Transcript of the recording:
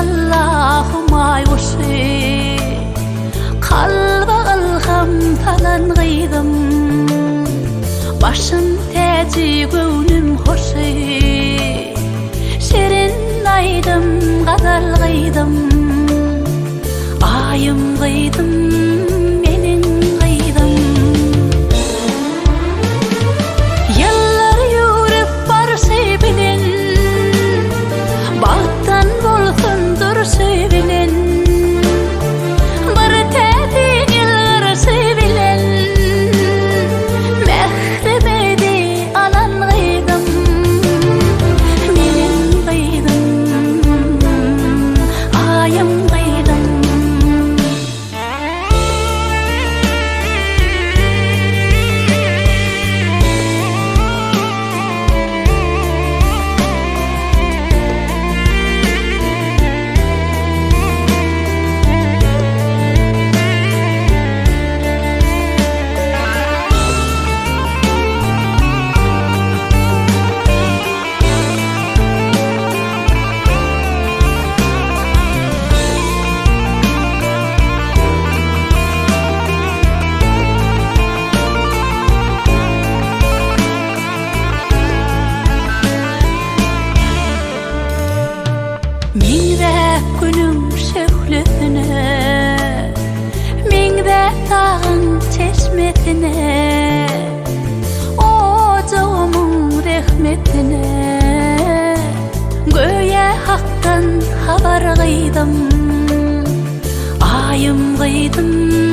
Allah'ıma yoşi kalba alham falan gıydım başım teci gönlüm hoşi şirin aydım gadal gıydım ayım gıydım menin gıydım yıllar yürüp barışı bilin bağıttan bolsundur sevilen bir tedin yıllar sevilen mehremedi alan gıydım menin gıydım ayım gıydım Mingde günüm şöhletine mingde tağın çeşmetine ocağımın rahmetine göğe haktan haber gıydım ayım gıydım